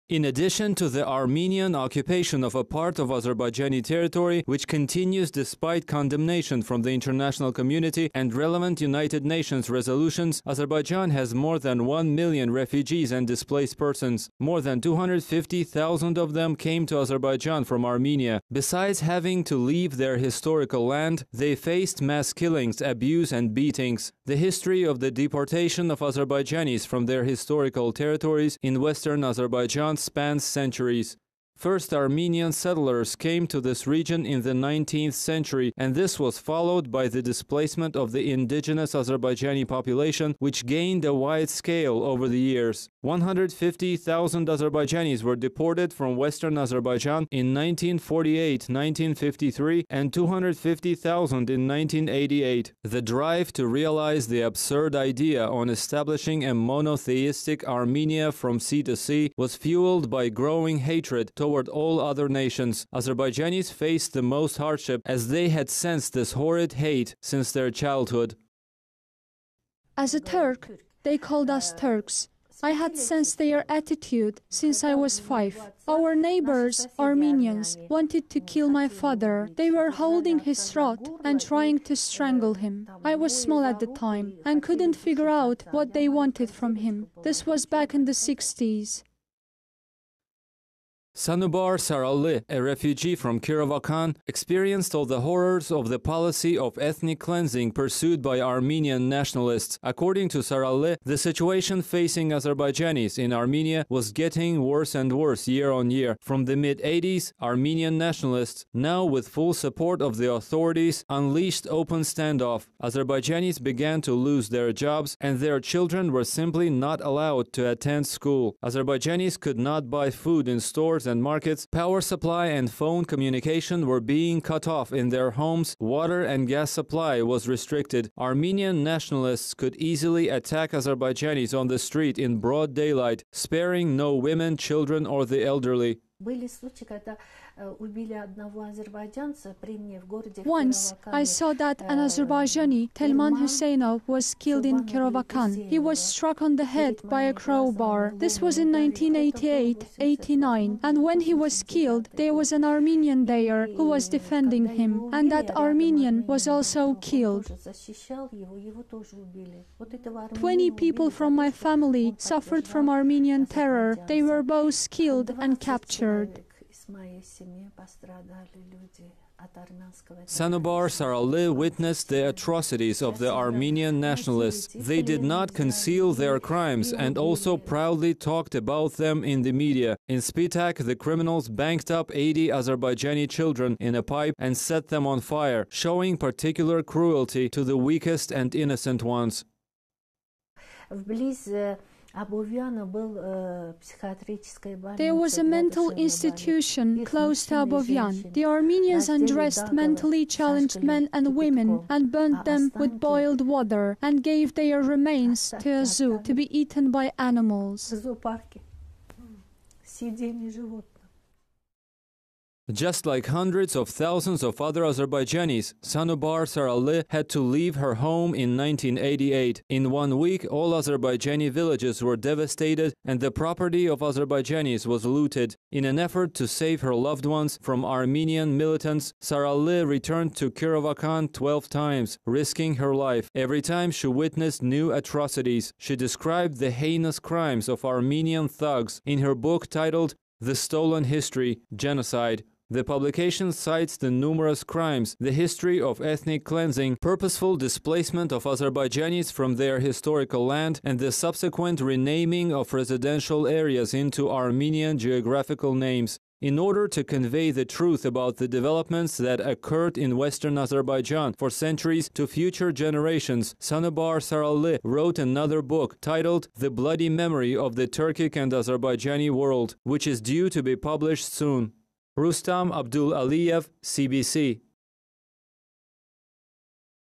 In addition to the Armenian occupation of a part of Azerbaijani territory, which continues despite condemnation from the international community and relevant United Nations resolutions, Azerbaijan has more than 1 million refugees and displaced persons. More than 250,000 of them came to Azerbaijan from Armenia. Besides having to leave their historical land, they faced mass killings, abuse and beatings. The history of the deportation of Azerbaijanis from their historical territories in western Azerbaijan spans centuries. First, Armenian settlers came to this region in the 19th century, and this was followed by the displacement of the indigenous Azerbaijani population, which gained a wide scale over the years. 150,000 Azerbaijanis were deported from western Azerbaijan in 1948, 1953, and 250,000 in 1988. The drive to realize the absurd idea on establishing a monotheistic Armenia from sea to sea was fueled by growing hatred toward all other nations. Azerbaijanis faced the most hardship as they had sensed this horrid hate since their childhood. As a Turk, they called us Turks. I had sensed their attitude since I was 5. Our neighbors, Armenians, wanted to kill my father. They were holding his throat and trying to strangle him. I was small at the time and couldn't figure out what they wanted from him. This was back in the 60s. Sanubar Saralli, a refugee from Kirovakan, experienced all the horrors of the policy of ethnic cleansing pursued by Armenian nationalists. According to Saralli, the situation facing Azerbaijanis in Armenia was getting worse and worse year on year. From the mid-80s, Armenian nationalists, now with full support of the authorities, unleashed open standoff. Azerbaijanis began to lose their jobs, and their children were simply not allowed to attend school. Azerbaijanis could not buy food in stores and markets. Power supply and phone communication were being cut off in their homes. Water and gas supply was restricted. Armenian nationalists could easily attack Azerbaijanis on the street in broad daylight, sparing no women, children, or the elderly. Once, I saw that an Azerbaijani, Telman Huseynov, was killed in Kirovakan. He was struck on the head by a crowbar. This was in 1988-89, and when he was killed, there was an Armenian there who was defending him, and that Armenian was also killed. 20 people from my family suffered from Armenian terror. They were both killed and captured. Sanubar Saralli witnessed the atrocities of the Armenian nationalists. They did not conceal their crimes and also proudly talked about them in the media. In Spitak, the criminals banked up 80 Azerbaijani children in a pipe and set them on fire, showing particular cruelty to the weakest and innocent ones. There was a mental institution close to Abovyan. The Armenians undressed mentally challenged men and women and burnt them with boiled water and gave their remains to a zoo to be eaten by animals. Just like hundreds of thousands of other Azerbaijanis, Sanubar Saralli had to leave her home in 1988. In 1 week, all Azerbaijani villages were devastated and the property of Azerbaijanis was looted. In an effort to save her loved ones from Armenian militants, Saralli returned to Kirovakan 12 times, risking her life. Every time she witnessed new atrocities, she described the heinous crimes of Armenian thugs in her book titled The Stolen History, Genocide. The publication cites the numerous crimes, the history of ethnic cleansing, purposeful displacement of Azerbaijanis from their historical land, and the subsequent renaming of residential areas into Armenian geographical names. In order to convey the truth about the developments that occurred in western Azerbaijan for centuries to future generations, Sanubar Saralli wrote another book titled The Bloody Memory of the Turkic and Azerbaijani World, which is due to be published soon. Rustam Abdul Aliyev, CBC.